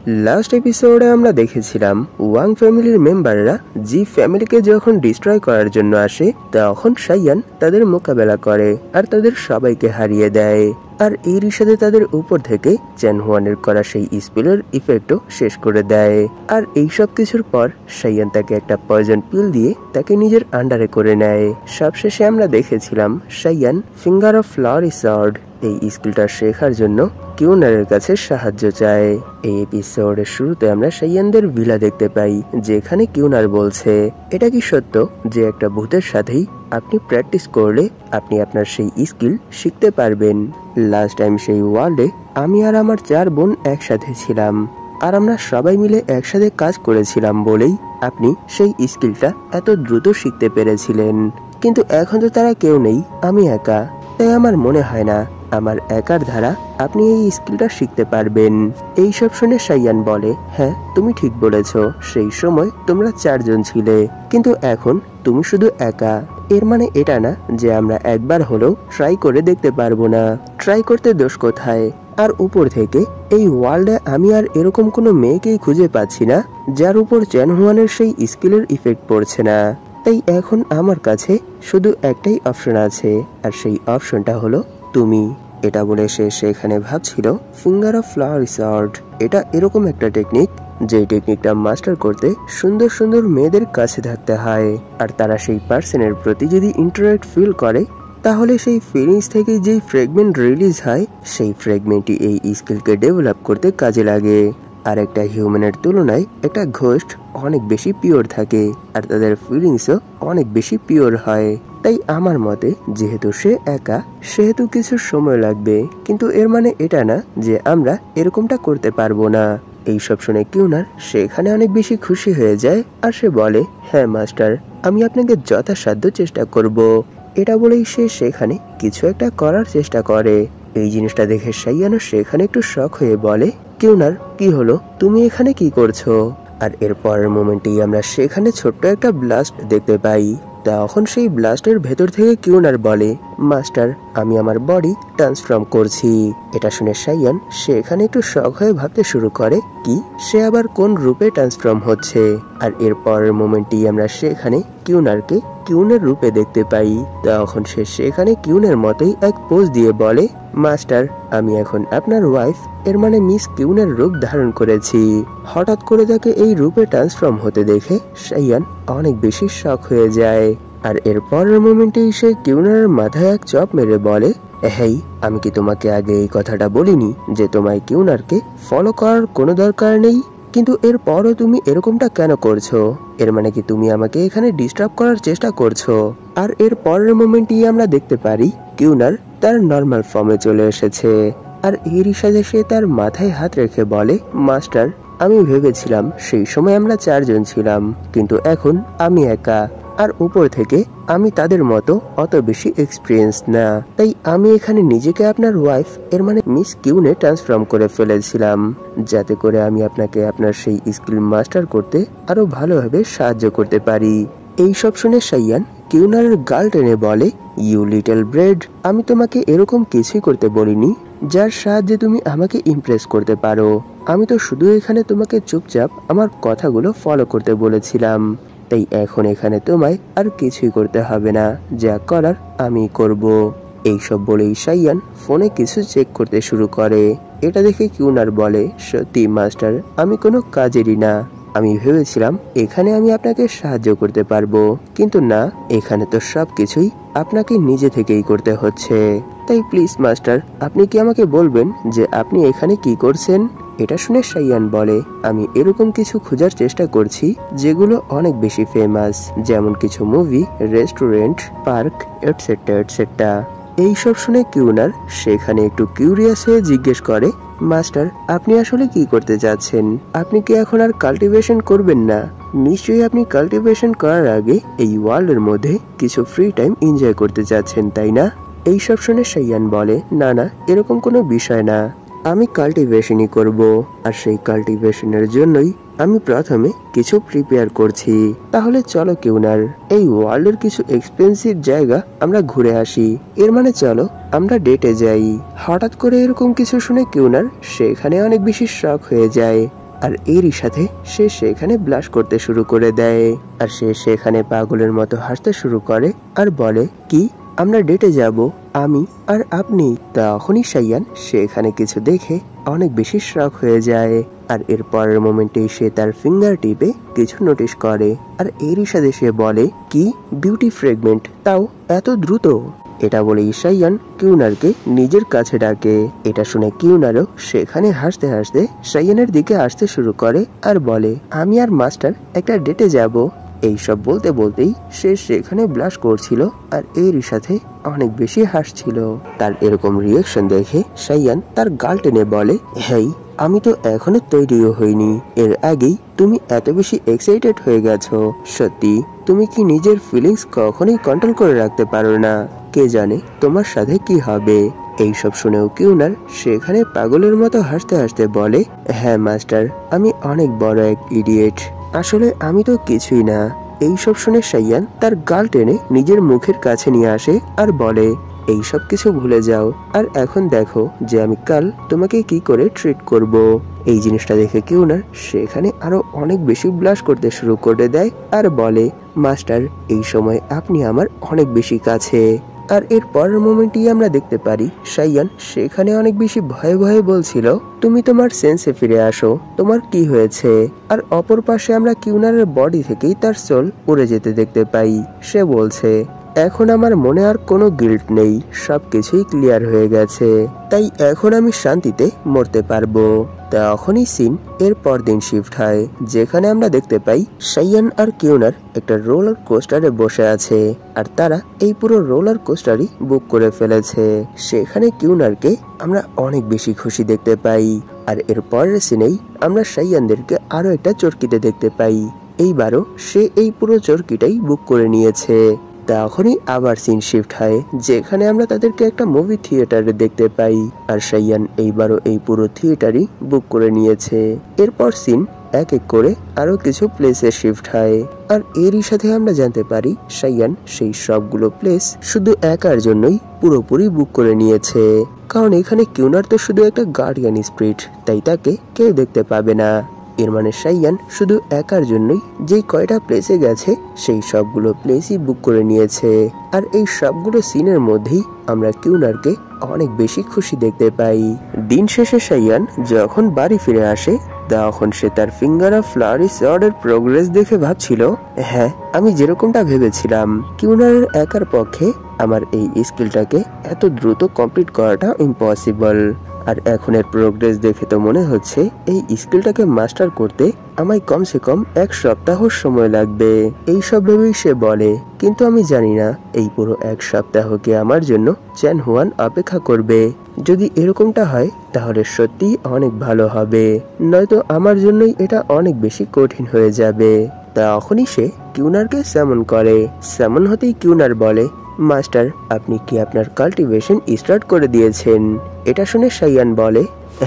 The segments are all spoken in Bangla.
লাস্ট এপিসোডে আমরা দেখেছিলাম ওয়াং ফ্যামিলির মেম্বাররা জি ফ্যামিলিকে যখন ডিস্ট্রয় করার জন্য আসে তখন সাইয়ান তাদের মোকাবেলা করে আর তাদের সবাইকে হারিয়ে দেয়। আর এরই সাথে তাদের উপর থেকে চ্যান হুয়ানের করা সেই স্পেলের ইফেক্টও শেষ করে দেয়। আর এই সব কিছুর পর সাইয়ান তাকে একটা পয়জন পিল দিয়ে তাকে নিজের আন্ডারে করে নেয়। সবশেষে আমরা দেখেছিলাম সাইয়ান ফিঙ্গার অফ ফ্লাওয়ারি সর্ড এই স্কিলটা শেখার জন্য কিউনারের কাছে সাহায্য চায়। এই এপিসোডের শুরুতে আমরা সাইয়ানদের ভিলা দেখতে পাই, যেখানে কিউনার বলছে এটা কি সত্য যে একটা ভূতের সাথেই আপনি প্র্যাকটিস করলে আপনি আপনার সেই স্কিল শিখতে পারবেন। লাস্ট টাইম সেই ওয়ার্ল্ডে আমি আর আমার 4 বোন একসাথে ছিলাম আর আমরা সবাই মিলে একসাথে কাজ করেছিলাম বলেই আপনি সেই স্কিলটা এত দ্রুত শিখতে পেরেছিলেন। কিন্তু এখন তো তারা কেউ নেই, আমি একা, তাই আমার মনে হয় না আমার একার দ্বারা আপনি এই স্কিলটা শিখতে পারবেন। এই সব শুনে সাইয়ান বলে, হ্যাঁ তুমি ঠিক বলেছ, সেই সময় তোমরা 4 জন ছিলে, কিন্তু এখন তুমি শুধু একা। এর মানে এটা না যে আমরা একবার হলেও ট্রাই করে দেখতে পারবো না। ট্রাই করতে দোষ কোথায়? আর উপর থেকে এই ওয়ার্ল্ডে আমি আর এরকম কোনো মেয়েকেই খুঁজে পাচ্ছি না যার উপর চ্যান হুয়ানের সেই স্কিলের ইফেক্ট পড়ছে না। তাই এখন আমার কাছে শুধু একটাই অপশন আছে, আর সেই অপশনটা হলো তুমি। এটা বলে সে সেখানে ভাবছিল ফিঙ্গার অফ ফ্লাওয়ারি সর্ড এটা এরকম একটা টেকনিক যে টেকনিকটা মাস্টার করতে সুন্দর সুন্দর মেয়েদের কাছে থাকতে হয়, আর তারা সেই পার্সনের প্রতি যদি ইন্টারেক্ট ফিল করে তাহলে সেই ফিলিংস থেকে যেই ফ্র্যাগমেন্ট রিলিজ হয় সেই ফ্র্যাগমেন্টই এই স্কিলকে ডেভেলপ করতে কাজে লাগে। আর একটা হিউম্যানের তুলনায় একটা ঘোস্ট অনেক বেশি পিওর থাকে আর তাদের ফিলিংসও অনেক বেশি পিওর হয়। তাই আমার মতে যেহেতু সে একা সেহেতু কিছু সময় লাগবে, কিন্তু এর মানে এটা না যে আমরা এরকমটা করতে পারবো না। এইসব শুনে কিউনার সেখানে অনেক বেশি খুশি হয়ে যায় আর সে বলে, হ্যাঁ মাস্টার, আমি আপনাকে যথাসাধ্য চেষ্টা করব। এটা বলেই সে সেখানে কিছু একটা করার চেষ্টা করে। এই জিনিসটা দেখে সাইয়ানো সেখানে একটু শক হয়ে বলে, কিউনার কি হলো, তুমি এখানে কি করছো? আর এর পরের মোমেন্টেই আমরা সেখানে ছোট্ট একটা ব্লাস্ট দেখতে পাই। তখন সেই ব্লাস্টের ভেতর থেকে কিউনার বলে, মাস্টার আমি আমার বডি ট্রান্সফর্ম করছি। এটা শুনে সাইয়ান সেখানে একটু শক হয়ে ভাবতে শুরু করে, কি সে আবার কোন রূপে ট্রান্সফর্ম হচ্ছে? আর এর পরের মোমেন্টেই আমরা সেখানে কিউনারকে কিউনের রূপে দেখতে পাই। তখন সে সেখানে কিউনের মতোই এক পোজ দিয়ে বলে, মাস্টার আমি এখন আপনার ওয়াইফ, এর মানে মিস কিউনের রূপ ধারণ করেছি। হঠাৎ করে তাকে এই রূপে ট্রান্সফর্ম হতে দেখে সাইয়ান অনেক বেশি শক হয়ে যায়। আর এর পরের মোমেন্টেই সে কিউনারের মাথায় এক চপ মেরে বলে, হেই আমি কি তোমাকে আগে এই কথাটা বলিনি যে তোমায় কিউনারকে ফলো করার কোনো দরকার নেই? কিন্তু এর পরও তুমি এরকমটা কেন করছো? এর মানে কি তুমি আমাকে এখানে ডিস্টার্ব করার চেষ্টা করছো? আর এর পরের মোমেন্টই আমরা দেখতে পারি কিউনার তার নর্মাল ফর্মে চলে এসেছে। আর এরই সাথে সে তার মাথায় হাত রেখে বলে, মাস্টার আমি ভেবেছিলাম সেই সময় আমরা 4 জন ছিলাম, কিন্তু এখন আমি একা। আর উপর থেকে আমি তাদের মতো অত বেশি এক্সপিরিয়েন্স না, তাই আমি এখানে নিজেকে আপনার ওয়াইফ, এর মানে মিস কিউনে ট্রান্সফর্ম করে ফেলেছিলাম, যাতে করে আমি আপনাকে আপনার সেই স্কিল মাস্টার করতে আরো ভালোভাবে সাহায্য করতে পারি। এই সব শুনে সাইয়ান কিউনারের গাল টেনে বলে, ইউ লিটল ব্রেড, আমি তোমাকে এরকম কিছুই করতে বলিনি যার সাহায্যে তুমি আমাকে ইমপ্রেস করতে পারো। আমি তো শুধু এখানে তোমাকে চুপচাপ আমার কথাগুলো ফলো করতে বলেছিলাম। তাই এখন এখানে তোমায় আর কিছুই করতে হবে না, যা করার আমি করব। এইসব বলেই সাইয়ান ফোনে কিছু চেক করতে শুরু করে। এটা দেখে কিউনার বলে, সত্যি মাস্টার আমি কোনো কাজেরই না, আমি ভেবেছিলাম এখানে আমি আপনাকে সাহায্য করতে পারবো, কিন্তু না, এখানে তো সবকিছুই আপনাকে নিজে থেকেই করতে হচ্ছে। তাই প্লিজ মাস্টার আপনি কি আমাকে বলবেন যে আপনি এখানে কি করছেন? এটা শুনে সাইয়ান বলে, আমি এরকম কিছু খোঁজার চেষ্টা করছি যেগুলো অনেক বেশি ফেমাস, যেমন কিছু movie, restaurant, park etcetera etcetera. এইসব শুনে কিউনার সেখানে একটু কিউরিয়াস হয়ে জিজ্ঞেস করে, মাস্টার আপনি আসলে কি করতে যাচ্ছেন? আপনি কি এখন আর কাল্টিভেশন করবেন না? নিশ্চয়ই আপনি কাল্টিভেশন করার আগে এই ওয়ার্ল্ডের মধ্যে কিছু ফ্রি টাইম এনজয় করতে যাচ্ছেন, তাই না? এইসব শুনে সাইয়ান বলে, না না এরকম কোনো বিষয় না, আমি কাল্টিভেশনই করব, আর সেই কাল্টিভেশনের জন্যই আমি প্রথমে কিছু প্রিপেয়ার করছি। তাহলে চলো কিউনার, এই ওয়ার্ল্ডের কিছু এক্সপেন্সিভ জায়গা আমরা ঘুরে আসি, এর মানে চলো আমরা ডেটে যাই। হঠাৎ করে এরকম কিছু শুনে কিউনার সেখানে অনেক বেশি শক হয়ে যায়। আর এরই সাথে সে সেখানে ব্লাশ করতে শুরু করে দেয়। আর সে সেখানে পাগলের মতো হাসতে শুরু করে আর বলে, কি আমরা ডেটে যাব আমি আর আপনি? তখনই সাইয়ান সেখানে কিছু দেখে অনেক বেশি শক হয়ে যায়। আর এর পরের মোমেন্টেই সে তার ফিঙ্গার টিপে কিছু নোটিস করে। আর এরই সাথে সে বলে, কি বিউটি ফ্রেগমেন্ট, তাও এত দ্রুত? এটা বলে সাইয়ান কিউনারকে নিজের কাছে ডাকে। এটা শুনে কিউনারও সেখানে হাসতে হাসতে সাইয়ানের দিকে আসতে শুরু করে আর বলে, আমি আর মাস্টার একটা ডেটে যাব। এইসব বলতে বলতেই সে সেখানে ব্লাশ করছিল আর এরই সাথে অনেক বেশি হাসছিল। তার এরকম রিয়াকশন দেখে সাইয়ান তার গাল টেনে বলে, হেই আমি তো এখনো তৈরিও হইনি, এর আগেই তুমি এত বেশি এক্সাইটেড হয়ে গেছো। সত্যি তুমি কি নিজের ফিলিংস কখনোই কন্ট্রোল করে রাখতে পারো না? কে জানে তোমার সাথে কি হবে। এইসব শুনেও কিউনার সেখানে পাগলের মতো হাসতে হাসতে বলে, হ্যাঁ মাস্টার, আমি অনেক বড় এক ইডিয়েট, আসলে আমি তো কিছুই না। এইসব শুনে সাইয়ান তার গাল টেনে নিজের মুখের কাছে নিয়ে আসে আর বলে, এইসব কিছু ভুলে যাও, আর এখন দেখো যে আমি কাল তোমাকে কি করে ট্রিট করব। এই জিনিসটা দেখে কিউনার সেখানে আরো অনেক বেশি ব্লাশ করতে শুরু করে দেয় আর বলে, মাস্টার এই সময় আপনি আমার অনেক বেশি কাছে। আর এর পরের মোমেন্টই আমরা দেখতে পারি সাইয়ান সেখানে অনেক বেশি ভয়ে ভয়ে বলছিল, তুমি তোমার সেন্সে ফিরে আসো, তোমার কি হয়েছে? আর অপর পাশে আমরা কিউনারের বডি থেকেই তার সোল উড়ে যেতে দেখতে পাই। সে বলছে, এখন আমার মনে আর কোনো গিল্ট নেই, সবকিছুই ক্লিয়ার হয়ে গেছে, তাই এখন আমি শান্তিতে মরতে পারবো। তখনই সিন এর পরদিন শিফট হয়, যেখানে আমরা দেখতে পাই সাইয়ান আর কিউনার একটা রোলার কোস্টারে বসে আছে আর তারা এই পুরো রোলার কোস্টারই বুক করে ফেলেছে। সেখানে কিউনারকে আমরা অনেক বেশি খুশি দেখতে পাই। আর এর পরের সিনেই আমরা সাইয়ানদেরকে আরো একটা চরকিতে দেখতে পাই। এইবারও সে এই পুরো চরকিটাই বুক করে নিয়েছে। তখনই আবার সিন শিফট হয়, যেখানে আমরা তাদেরকে একটা মুভি থিয়েটারে দেখতে পাই আর সাইয়ান এইবারও এই পুরো থিয়েটারই বুক করে নিয়েছে। এরপর সিন এক এক করে আরো কিছু প্লেসে শিফট হয় আর এরই সাথে আমরা জানতে পারি সাইয়ান সেই সবগুলো প্লেস শুধু একার জন্যই পুরোপুরি বুক করে নিয়েছে, কারণ এখানে কিউনার তো শুধু একটা গার্ডিয়ান স্পিরিট, তাই তাকে কেউ দেখতে পাবে না। এর মানে সাইয়ান শুধু একার জন্যই যেই কয়টা প্লেসে গেছে সেই সবগুলো প্লেসই বুক করে নিয়েছে। আর এই সবগুলো সিনের মধ্যেই আমরা কিউনারকে অনেক বেশি খুশি দেখতে পাই। দিন শেষে সাইয়ান যখন বাড়ি ফিরে আসে তখন সে তার ফিঙ্গার অফ ফ্লাওয়ারি সর্ডের প্রোগ্রেস দেখে ভাবছিল, হ্যাঁ আমি যেরকমটা ভেবেছিলাম, কিউনারের একার পক্ষে আমার এই স্কিলটাকে এত দ্রুত কমপ্লিট করাটা ইম্পসিবল। আর এখন এর প্রোগ্রেস দেখে তো মনে হচ্ছে এই স্কিলটাকে মাস্টার করতে আমায় কমসে কম 1 সপ্তাহ সময় লাগবে। এই সব ভেবেই সে বলে, কিন্তু আমি জানি না এই পুরো 1 সপ্তাহকে আমার জন্য চ্যান হুয়ান অপেক্ষা করবে। যদি এরকমটা হয় তাহলে সত্যি অনেক ভালো হবে, নয়তো আমার জন্যই এটা অনেক বেশি কঠিন হয়ে যাবে। তখনই সে কিউনারকে সামন করে। সামন হতেই কিউনার বলে, মাস্টার আপনি কি আপনার কাল্টিভেশন স্টার্ট করে দিয়েছেন? এটা শুনে সাইয়ান বলে,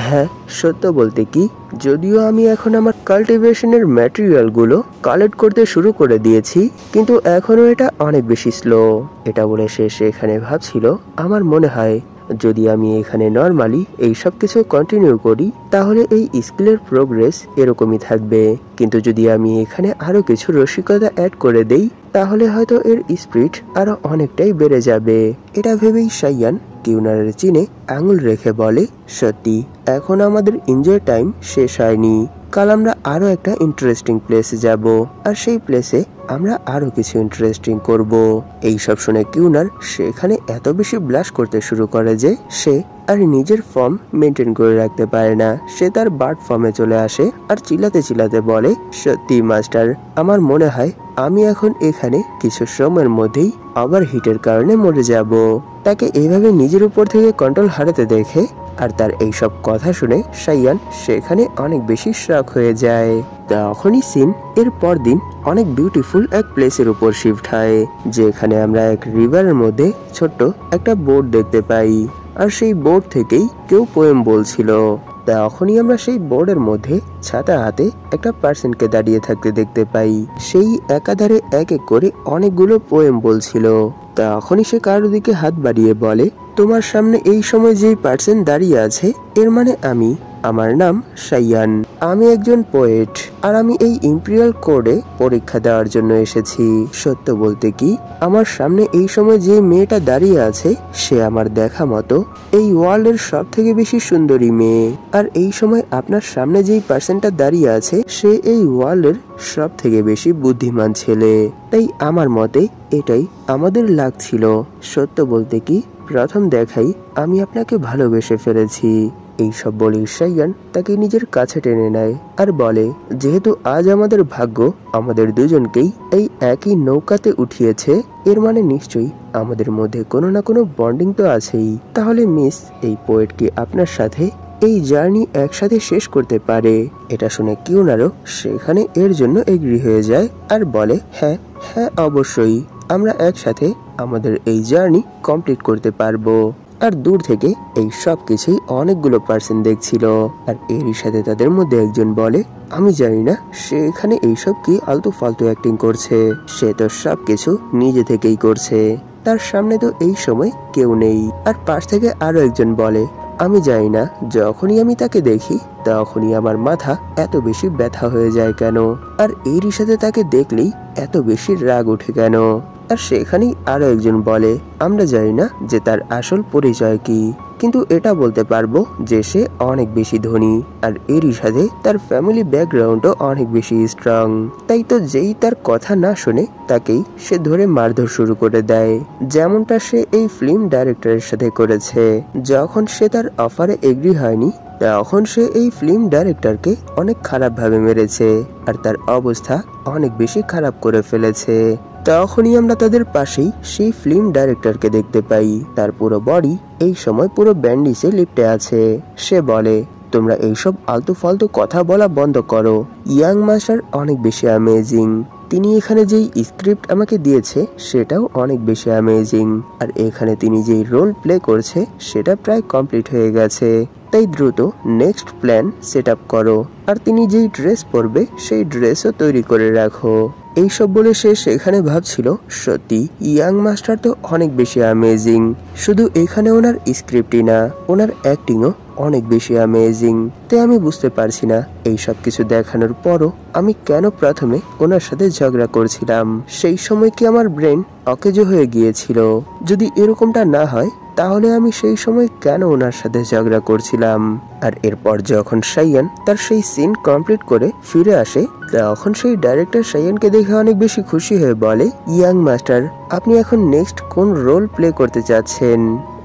হ্যাঁ সত্য বলতে কি, যদিও আমি এখন আমার কাল্টিভেশনের ম্যাটেরিয়াল গুলো কালেক্ট করতে শুরু করে দিয়েছি, কিন্তু এখনো এটা অনেক বেশি স্লো। এটা বলে সে সেখানে ভাবছিল, আমার মনে হয় যদি আমি এখানে নরমালি এই সব কিছু কন্টিনিউ করি তাহলে এই স্কিলের প্রোগ্রেস এরকমই থাকবে, কিন্তু যদি আমি এখানে আরো কিছু রসিকতা অ্যাড করে দেই তাহলে হয়তো এর স্পিড আরো অনেকটাই বেড়ে যাবে। এটা ভেবেই সাইয়ান কিউনারের চিনে আঙুল রেখে বলে, সত্যি এখন আমাদের এনজয় টাইম শেষ হয়নি, কাল আমরা আরো একটা ইন্টারেস্টিং প্লেসে যাব আর সেই প্লেসে আমরা আরো কিছু ইন্টারেস্টিং করব। এইসব শুনে কিউনার সেখানে এত বেশি ব্লাশ করতে শুরু করে যে সে আর নিজের ফর্ম মেনটেন করে রাখতে পারে না। সে তার বার্ড ফর্মে চলে আসে আর চিল্লাতে চিল্লাতে বলে, সত্যি মাস্টার আমার মনে হয় আমি এখন এখানে কিছু সময়ের মধ্যেই ওভার হিটের কারণে মরে যাব। তাকে এইভাবে নিজের উপর থেকে কন্ট্রোল হারাতে দেখে আর তার এইসব কথা শুনে সাইয়ান সেখানে অনেক বেশি শক হয়ে যায়। তখনই সিন এর পর দিন অনেক বিউটিফুল এক প্লেসের উপর শিফট হয়, যেখানে আমরা এক রিভারের মধ্যে ছোট্ট একটা বোর্ড দেখতে পাই আর সেই বোর্ড থেকেই কেউ পোয়েম বলছিল। তখনই আমরা সেই বোর্ডের মধ্যে ছাতা হাতে একটা পার্সনকে দাঁড়িয়ে থাকতে দেখতে পাই। সেই একাধারে এক এক করে অনেকগুলো পোয়েম বলছিল। তখনই সে কারোর দিকে হাত বাড়িয়ে বলে, তোমার সামনে এই সময় যেই পার্সন দাঁড়িয়ে আছে এর মানে আমি, আমার নাম সাইয়ান। আমি একজন পোয়েট, আর আমি এই ইম্পেরিয়াল কোর্টে পরীক্ষা দেওয়ার জন্য এসেছি। সত্য বলতে কি, আমার সামনে এই সময় যে মেয়েটা দাঁড়িয়ে আছে সে আমার দেখা মতো এই ওয়ার্ল্ডের সব থেকে বেশি সুন্দরী মেয়ে। আর এই সময় আপনার সামনে যেই পার্সনটা দাঁড়িয়ে আছে সে এই ওয়ার্ল্ডের সব থেকে বেশি বুদ্ধিমান ছেলে। তাই আমার মতে এটাই আমাদের লাক ছিল। সত্য বলতে কি, প্রথম দেখাই আমি আপনাকে ভালোবেসে ফেলেছি। এইসব বলে সাইয়ান তাকে নিজের কাছে টেনে নেয় আর বলে, যেহেতু আজ আমাদের ভাগ্য আমাদের দুজনকেই এই একই নৌকাতে উঠিয়েছে, এর মানে নিশ্চয়ই আমাদের মধ্যে কোনো না কোনো বন্ডিং তো আছেই। তাহলে মিস, এই পোয়েট কি আপনার সাথে এই জার্নি একসাথে শেষ করতে পারে? এটা শুনে কিউনারও সেখানে এর জন্য এগ্রি হয়ে যায় আর বলে, হ্যাঁ হ্যাঁ অবশ্যই, আমরা একসাথে আমাদের এই জার্নি কমপ্লিট করতে পারবো। আর দূর থেকে এই সব কিছুই অনেকগুলো পার্সন দেখছিল। আর এরই সাথে তাদের মধ্যে একজন বলে, আমি জানি না সে এখানে এইসব কি আলতু ফালতু অ্যাক্টিং করছে, সে তো সবকিছু নিজে থেকেই করছে, তার সামনে তো এই সময় কেউ নেই। আর পাশ থেকে আরো একজন বলে, আমি জানি না যখনই আমি তাকে দেখি তখনই আমার মাথা এত বেশি ব্যথা হয়ে যায় কেন, আর এরই সাথে তাকে দেখলেই এত বেশি রাগ ওঠে কেন। আর সেখানেই আরো একজন বলে, আমরা জানি না যে তার আসল পরিচয় কি, কিন্তু এটা বলতে পারবো যে সে অনেক বেশি ধনী, আর এরই সাথে তার ফ্যামিলি ব্যাকগ্রাউন্ডও অনেক বেশি স্ট্রং। তাই তো যেই তার কথা না শুনে তাকেই সে ধরে মারধর শুরু করে দেয়, যেমনটা সে এই ফিল্ম ডাইরেক্টরের সাথে করেছে। যখন সে তার অফারে এগ্রি হয়নি তখন সে এই ফিল্ম ডাইরেক্টরকে অনেক খারাপ ভাবে মেরেছে, আর তার অবস্থা অনেক বেশি খারাপ করে ফেলেছে। তখনই আমরা তাদের পাশেই সেই ফিল্ম ডাইরেক্টরকে দেখতে পাই। তার পুরো বডি এই সময় পুরো ব্যান্ডিজে লিপটে আছে। সে বলে, তোমরা এইসব আলতু ফালতু কথা বলা বন্ধ করো, ইয়াং মাস্টার অনেক বেশি অ্যামেজিং। তিনি এখানে যেই স্ক্রিপ্ট আমাকে দিয়েছে সেটাও অনেক বেশি অ্যামেজিং, আর এখানে তিনি যেই রোল প্লে করছে সেটা প্রায় কমপ্লিট হয়ে গেছে। তাই দ্রুত নেক্সট প্ল্যান সেট আপ করো, আর তিনি যেই ড্রেস পরবে সেই ড্রেসও তৈরি করে রাখো। এইসব বলে সে সেখানে ভাবছিল, সত্যি ইয়াং মাস্টার তো অনেক বেশি অ্যামেজিং। শুধু এখানে ওনার স্ক্রিপ্টই না, ওনার অ্যাক্টিংও অনেক বেশি অ্যামেজিং। তাই আমি বুঝতে পারছি না এই সব কিছু দেখানোর পরও আমি কেন প্রথমে ওনার সাথে ঝগড়া করছিলাম। সেই সময় কি আমার ব্রেন অকেজো হয়ে গিয়েছিল? যদি এরকমটা না হয় তাহলে আমি সেই সময় কেন ওনার সাথে ঝগড়া করছিলাম? আর এরপর যখন সাইয়ান তার সেই সিন কমপ্লিট করে ফিরে আসে তখন সেই ডাইরেক্টর সাইয়ানকে দেখে অনেক বেশি খুশি হয়ে বলে, ইয়াং মাস্টার, আপনি এখন নেক্সট কোন রোল প্লে করতে চাচ্ছেন?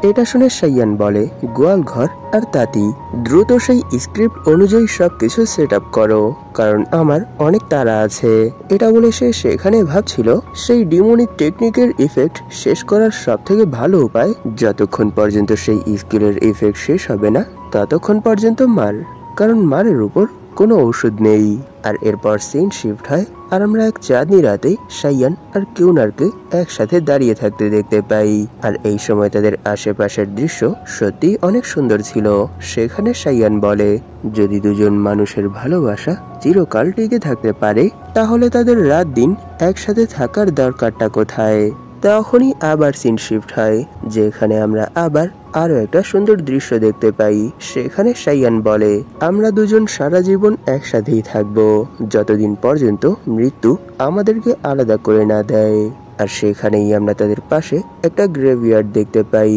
এটা শুনে সাইয়ান বলে, গোয়াল ঘর আর তাঁতি। দ্রুত সেই স্ক্রিপ্ট অনুযায়ী সবকিছু সেট আপ করো, কারণ আমার অনেক তাড়া আছে। এটা বলে সে সেখানে ভাবছিল সেই ডিমোনিক টেকনিকের ইফেক্ট শেষ করার সব থেকে ভালো উপায়, যতক্ষণ পর্যন্ত সেই স্কিলের ইফেক্ট শেষ হবে না ততক্ষণ পর্যন্ত মার, কারণ মারের উপর কোনো ঔষধ নেই। আর এরপর সিন শিফট হয় আর আমরা এক চাঁদনি রাতে সাইয়ান আর কিউনারকে একসাথে দাঁড়িয়ে থাকতে দেখতে পাই। আর এই সময় তাদের আশেপাশের দৃশ্য সত্যি অনেক সুন্দর ছিল। সেখানে সাইয়ান বলে, যদি দুজন মানুষের ভালোবাসা চিরকাল টিকে থাকতে পারে তাহলে তাদের রাত দিন একসাথে থাকার দরকারটা কোথায়? তখনই আবার সিন শিফট হয়, যেখানে আমরা আবার আরো একটা সুন্দর দৃশ্য দেখতে পাই। সেখানে সাইয়ান বলে, আমরা দুজন সারা জীবন একসাথেই থাকবো, যতদিন পর্যন্ত মৃত্যু আমাদেরকে আলাদা করে না দেয়। আর সেখানেই আমরা তাদের পাশে একটা গ্রেভইয়ার্ড দেখতে পাই।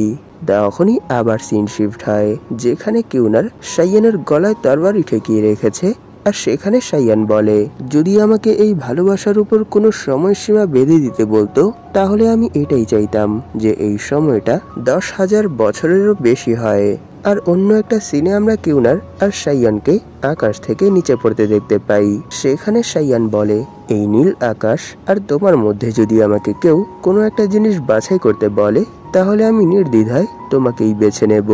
তখনই আবার সিন শিফট হয়, যেখানে কিউনার সাইয়ানের গলায় তরবারি ঠেকিয়ে রেখেছে। আর সেখানে সাইয়ান বলে, যদি আমাকে এই ভালোবাসার উপর কোনো সময়সীমা বেঁধে দিতে বলতো তাহলে আমি এটাই চাইতাম যে এই সময়টা 10,000 বছরেরও বেশি হয়। আর অন্য একটা সিনে আমরা কিউনার আর সাইয়ানকে আকাশ থেকে নিচে পড়তে দেখতে পাই। সেখানে সাইয়ান বলে, এই নীল আকাশ আর তোমার মধ্যে যদি আমাকে কেউ কোনো একটা জিনিস বাছাই করতে বলে তাহলে আমি নির্দ্বিধায় তোমাকেই বেছে নেব।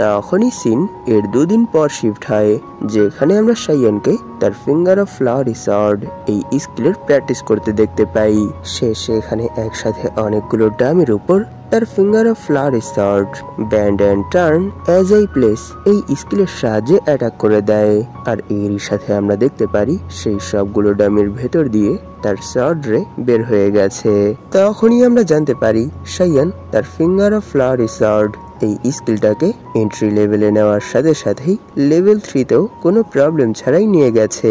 তখনই সিন এর 2 দিন পর শিফট হয়, যেখানে আমরা সাইয়ানকে তার ফিঙ্গার অফ ফ্লাওয়ারি সর্ড এই স্কিলের প্র্যাকটিস করতে দেখতে পাই। সে সেখানে একসাথে অনেকগুলো ডামের উপর তার finger of flowery sword band and turn as I place এই স্কিলের সাহায্যে অ্যাটাক করে দেয়। আর এরই সাথে আমরা দেখতে পারি সেই সবগুলো ডামের ভেতর দিয়ে তার সর্ড রে বের হয়ে গেছে। তখনই আমরা জানতে পারি সাইয়ান তার ফিঙ্গার অফ ফ্লাওয়ারি সর্ড এই স্কিলটাকে এন্ট্রি লেভেলে নেওয়ার সাথে সাথেই লেভেল 3তেও কোনো প্রবলেম ছাড়াই নিয়ে গেছে।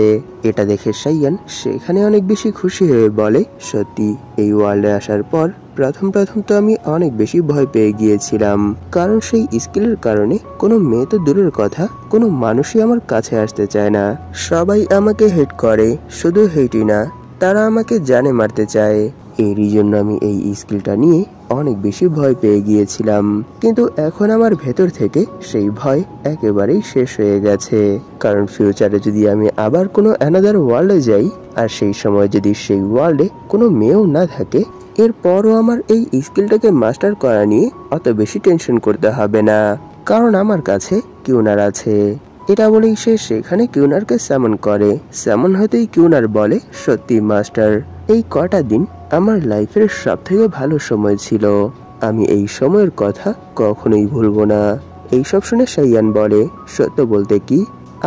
এটা দেখে সাইয়ান সেখানে অনেক বেশি খুশি হয়ে বলে, সত্যি এই ওয়ার্ল্ডে আসার পর প্রথম তো আমি অনেক বেশি ভয় পেয়ে গিয়েছিলাম, কারণ সেই স্কিলের কারণে কোনো মেয়ে তো দূরের কথা, কোনো মানুষই আমার কাছে আসতে চায় না। সবাই আমাকে হেট করে, শুধু হেটই না, তারা আমাকে জানে মারতে চায়। এরই জন্য আমি এই স্কিলটা নিয়ে অনেক বেশি ভয় পেয়ে গিয়েছিলাম, কিন্তু এখন আমার ভেতর থেকে সেই ভয় একেবারেই শেষ হয়ে গেছে। কারণ ফিউচারে যদি আমি আবার কোনো অ্যানাদার ওয়ার্ল্ডে যাই, আর সেই সময় যদি সেই ওয়ার্ল্ডে কোনো মেয়েও না থাকে, এরপরও আমার এই স্কিলটাকে মাস্টার করা নিয়ে অত বেশি টেনশন করতে হবে না, কারণ আমার কাছে কিউনার আছে। এটা বলেই সে সেখানে কিউনারকে সামন করে। সামন হতেই কিউনার বলে, সত্যি মাস্টার, এই কটা দিন আমার লাইফের সবথেকে ভালো সময় ছিল, আমি এই সময়ের কথা কখনোই ভুলবো না। এইসব শুনে সাইয়ান বলে, সত্য বলতে কি,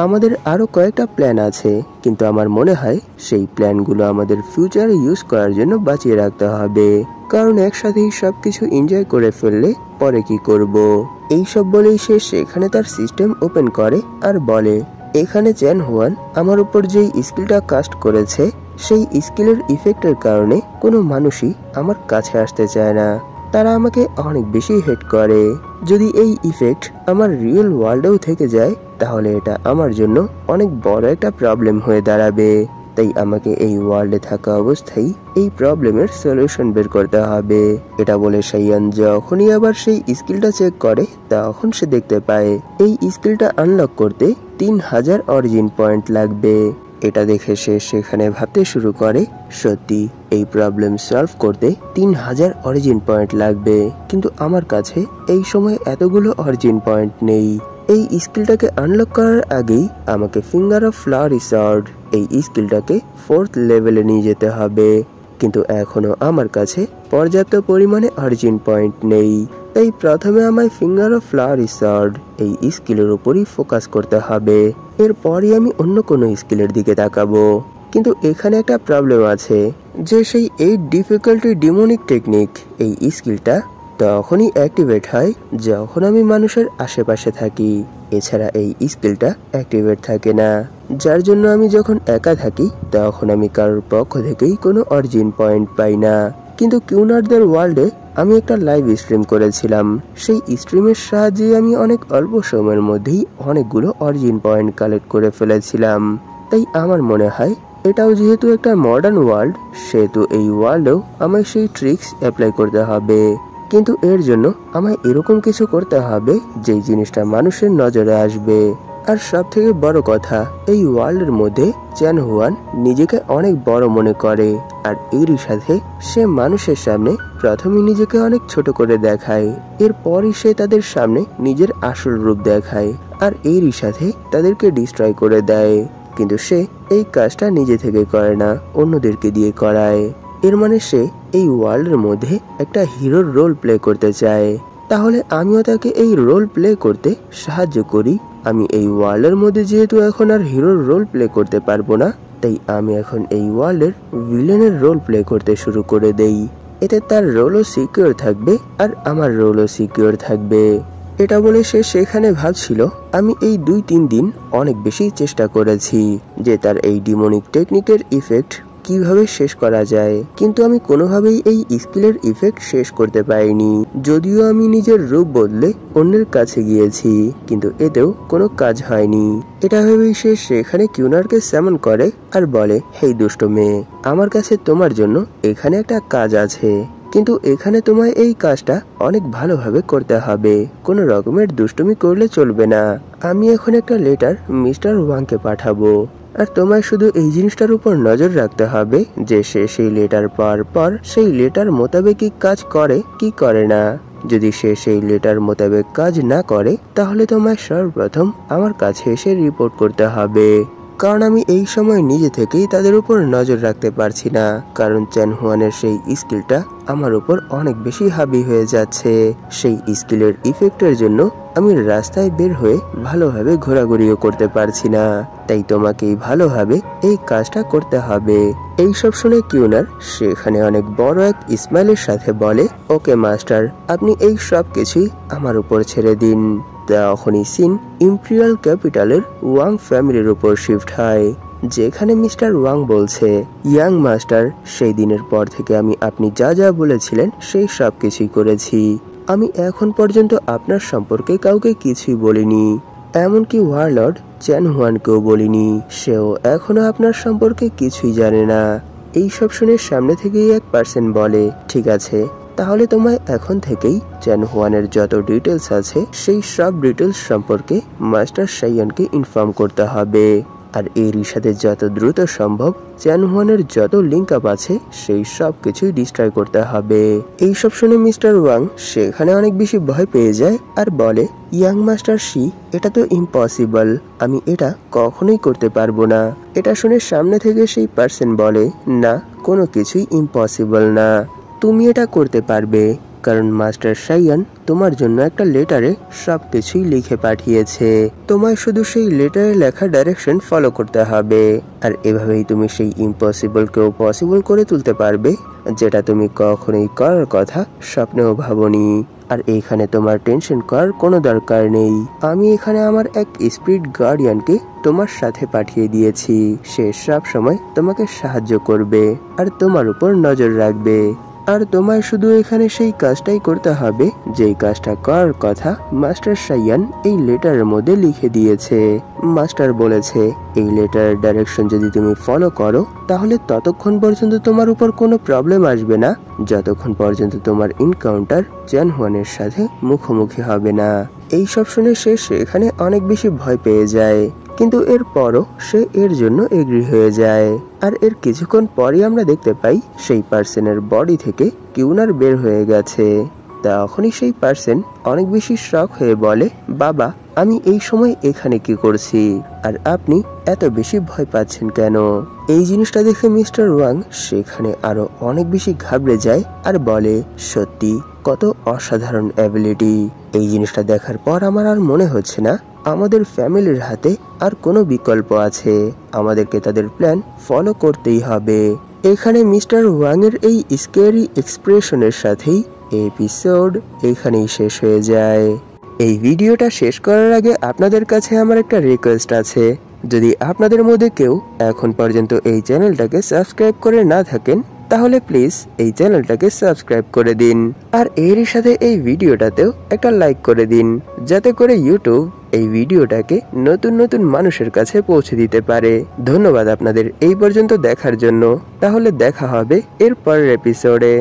আমাদের আরো কয়েকটা প্ল্যান আছে, কিন্তু আমার মনে হয় সেই প্ল্যানগুলো আমাদের ফিউচারে ইউজ করার জন্য বাঁচিয়ে রাখতে হবে, কারণ একসাথেই সবকিছু এনজয় করে ফেললে পরে কি করব। এইসব বলেই সে সেখানে তার সিস্টেম ওপেন করে আর বলে, এখানে চ্যান হুয়ান আমার উপর যেই স্কিলটা কাস্ট করেছে, সেই স্কিলের ইফেক্টের কারণে কোনো মানুষই আমার কাছে আসতে চায় না, তারা আমাকে অনেক বেশি হেট করে। যদি এই ইফেক্ট আমার রিয়েল ওয়ার্ল্ডেও থেকে যায়, তাহলে এটা আমার জন্য অনেক বড় একটা প্রবলেম হয়ে দাঁড়াবে। তাই আমাকে এই ওয়ার্ল্ডে থাকা অবস্থায় এই প্রবলেমের সলিউশন বের করতে হবে। এটা বলে সাইয়ান যখনই আবার সেই স্কিলটা চেক করে, তখন সে দেখতে পায় এই স্কিলটা আনলক করতে 3000 অরিজিন পয়েন্ট লাগবে। এটা দেখে সে সেখানে ভাবতে শুরু করে, সত্যি এই প্রবলেম সলভ করতে 3000 অরিজিন পয়েন্ট লাগবে, কিন্তু আমার কাছে এই সময় এতগুলো অরিজিন পয়েন্ট নেই। এই স্কিলটাকে আনলক করার আগেই আমাকে ফিঙ্গার অফ ফ্লাওয়ারি সর্ড এই স্কিলটাকে 4th লেভেলে নিয়ে যেতে হবে, কিন্তু এখনো আমার কাছে পর্যাপ্ত পরিমাণে অরিজিন পয়েন্ট নেই। তাই প্রথমে আমায় ফিঙ্গার অফ ফ্লাওয়ারি সর্ড এই স্কিলের উপরই ফোকাস করতে হবে, এরপরই আমি অন্য কোনো স্কিলের দিকে তাকাবো। কিন্তু এখানে একটা প্রবলেম আছে, যে সেই 8 ডিফিকাল্টি ডিমোনিক টেকনিক এই স্কিলটা তখনই অ্যাক্টিভেট হয় যখন আমি মানুষের আশেপাশে থাকি, এছাড়া এই স্কিলটা অ্যাক্টিভেট থাকে না, যার জন্য আমি যখন একা থাকি তখন আমি কারোর পক্ষ থেকেই কোনো অরিজিন পয়েন্ট পাই না। কিন্তু কিউনারদের ওয়ার্ল্ডে আমি একটা লাইভ স্ট্রিম করেছিলাম, সেই স্ট্রিমের সাহায্যে আমি অনেক অল্প সময়ের মধ্যেই অনেকগুলো অরিজিন পয়েন্ট কালেক্ট করে ফেলেছিলাম। তাই আমার মনে হয় এটাও যেহেতু একটা মডার্ন ওয়ার্ল্ড, সেহেতু এই ওয়ার্ল্ডেও আমায় সেই ট্রিক্স অ্যাপ্লাই করতে হবে, কিন্তু এর জন্য আমায় এরকম কিছু করতে হবে যেই জিনিসটা মানুষের নজরে আসবে। আর সব থেকে বড় কথা, এই ওয়ার্ল্ডের মধ্যে চ্যান হুয়ান নিজেকে অনেক বড় মনে করে, আর এরই সাথে সে মানুষের সামনে প্রথমে নিজেকে অনেক ছোট করে দেখায়, এরপরই সে তাদের সামনে নিজের আসল রূপ দেখায়, আর এরই সাথে তাদেরকে ডিস্ট্রয় করে দেয়। কিন্তু সে এই কাজটা নিজে থেকে করে না, অন্যদেরকে দিয়ে করায়। এর মানে সে এই ওয়ার্ল্ডের মধ্যে একটা হিরোর রোল প্লে করতে চায়। তাহলে আমিও তাকে এই রোল প্লে করতে সাহায্য করি। আমি এই ওয়ার্ল্ডের মধ্যে যেহেতু এখন আর হিরোর রোল প্লে করতে পারবো না, তাই আমি এখন এই ওয়ার্ল্ডের ভিলেনের রোল প্লে করতে শুরু করে দেই। এতে তার রোলও সিকিউর থাকবে আর আমার রোলও সিকিউর থাকবে। এটা বলে সে সেখানে ভাবছিল, আমি এই 2-3 দিন অনেক বেশি চেষ্টা করেছি যে তার এই ডিমোনিক টেকনিকের ইফেক্ট কিভাবে শেষ করা যায়, কিন্তু আমি কোনোভাবেই এই স্কিলের ইফেক্ট শেষ করতে পারিনি। যদিও আমি নিজের রূপ বদলে অন্যের কাছে গিয়েছি, কিন্তু এতেও কোনো কাজ হয়নি। এটা ভেবেই সে সেখানে কিউনারকে সামন করে আর বলে, হেই দুষ্ট মেয়ে, আমার কাছে তোমার জন্য এখানে একটা কাজ আছে, কিন্তু এখানে তোমায় এই কাজটা অনেক ভালোভাবে করতে হবে, কোনো রকমের দুষ্টুমি করলে চলবে না। আমি এখন একটা লেটার মিস্টার ওয়াংকে পাঠাবো, আর তোমায় শুধু এই জিনিসটার উপর নজর রাখতে হবে যে সে সেই লেটার পাওয়ার পর সেই লেটার মোতাবেক কাজ করে কি করে না। যদি সে সেই লেটার মোতাবেক কাজ না করে, তাহলে তোমায় সর্বপ্রথম আমার কাছে এসে রিপোর্ট করতে হবে। কারণ আমি এই সময় নিজে থেকেই তাদের উপর নজর রাখতে পারছি না, কারণ চ্যান হুয়ানের সেই স্কিলটা আমার উপর অনেক বেশি হাবি হয়ে যাচ্ছে। সেই স্কিলের ইফেক্টের জন্য আমি রাস্তায় বের হয়ে ভালোভাবে ঘোরাঘুরিও করতে পারছি না। তাই তোমাকেই ভালোভাবে এই কাজটা করতে হবে। এই সব শুনে কিউনার সেখানে অনেক বড় এক স্মাইলের সাথে বলে, ওকে মাস্টার, আপনি এই সব কিছুই আমার উপর ছেড়ে দিন। তখনই সিন ইম্পেরিয়াল ক্যাপিটালের ওয়াং ফ্যামিলির উপর শিফট হয়, যেখানে মিস্টার ওয়াং বলছে, ইয়াং মাস্টার, সেই দিনের পর থেকে আমি আপনি যা যা বলেছিলেন সেই সব কিছুই করেছি। আমি এখন পর্যন্ত আপনার সম্পর্কে কাউকে কিছুই বলিনি, এমনকি ওয়ারলর্ড চ্যান হুয়ানকেও বলিনি। সেও এখনো আপনার সম্পর্কে কিছুই জানে না। এই সব শুনে সামনে থেকেই এক পার্সন বলে, ঠিক আছে, তাহলে তোমায় এখন থেকেই চ্যান হুয়ানের যত ডিটেলস আছে সেই সব ডিটেলস সম্পর্কে মাস্টার সাইয়ানকে ইনফর্ম করতে হবে। আর এরই সাথে যত দ্রুত সম্ভব চ্যান হুয়ানের যত লিঙ্ক আপ আছে সেই সব কিছুই ডিস্ট্রয় করতে হবে। এইসব শুনে মিস্টার ওয়াং সেখানে অনেক বেশি ভয় পেয়ে যায় আর বলে, ইয়াং মাস্টার শি, এটা তো ইম্পসিবল, আমি এটা কখনোই করতে পারবো না। এটা শুনে সামনে থেকে সেই পার্সন বলে, না, কোনো কিছুই ইম্পসিবল না, তুমি এটা করতে পারবে, কারণ মাস্টার সাইয়ান তোমার জন্য একটা লেটারে সবকিছুই লিখে পাঠিয়েছে। তোমায় শুধু সেই লেটারে লেখা ডাইরেকশন ফলো করতে হবে, আর এভাবেই তুমি সেই ইম্পসিবলকেও পসিবল করে তুলতে পারবে, যেটা তুমি কখনোই করার কথা স্বপ্নেও ভাবনি। আর এইখানে তোমার টেনশন করার কোনো দরকার নেই। আমি এখানে আমার এক স্পিরিট গার্ডিয়ানকে তোমার সাথে পাঠিয়ে দিয়েছি। সে সব সময় তোমাকে সাহায্য করবে আর তোমার উপর নজর রাখবে। আর তোমায় শুধু এখানে সেই কাজটাই করতে হবে যেই কাজটা করার কথা মাস্টার সাইয়ান এই লেটারের মধ্যে লিখে দিয়েছে। মাস্টার বলেছে, এই লেটারের ডাইরেকশন যদি তুমি ফলো করো তাহলে ততক্ষণ পর্যন্ত তোমার উপর কোনো প্রবলেম আসবে না যতক্ষণ পর্যন্ত তোমার এনকাউন্টার চ্যান হুয়ানের সাথে মুখোমুখি হবে না। এই সব শুনে সে সেখানে অনেক বেশি ভয় পেয়ে যায়, কিন্তু এরপরও সে এর জন্য এগ্রি হয়ে যায়। আর এর কিছুক্ষণ পরই আমরা দেখতে পাই সেই পার্সনের বডি থেকে কিউনার বের হয়ে গেছে। তখনই সেই পার্সন অনেক বেশি শক হয়ে বলে, বাবা, আমি এই সময় এখানে কি করছি, আর আপনি এত বেশি ভয় পাচ্ছেন কেন? এই জিনিসটা দেখে মিস্টার ওয়াং সেখানে আরো অনেক বেশি ঘাবড়ে যায় আর বলে, সত্যি কত অসাধারণ অ্যাবিলিটি। এই জিনিসটা দেখার পর আমার আর মনে হচ্ছে না আমাদের ফ্যামিলির হাতে আর কোনো বিকল্প আছে, আমাদেরকে তাদের প্ল্যান ফলো করতেই হবে। এখানে মিস্টার ওয়াং এর এই স্কেরি এক্সপ্রেশনের সাথেই এপিসোড এখানেই শেষ হয়ে যায়। এই ভিডিওটা শেষ করার আগে আপনাদের কাছে আমার একটা রিকোয়েস্ট আছে, যদি আপনাদের মধ্যে কেউ এখন পর্যন্ত এই চ্যানেলটাকে সাবস্ক্রাইব করে না থাকেন তাহলে প্লিজ এই চ্যানেলটাকে সাবস্ক্রাইব করে দিন, আর এরই সাথে এই ভিডিওটাতেও একটা লাইক করে দিন, যাতে করে ইউটিউব এই ভিডিওটাকে নতুন নতুন মানুষের কাছে পৌঁছে দিতে পারে। ধন্যবাদ আপনাদের এই পর্যন্ত দেখার জন্য। তাহলে দেখা হবে এর পরের এপিসোডে।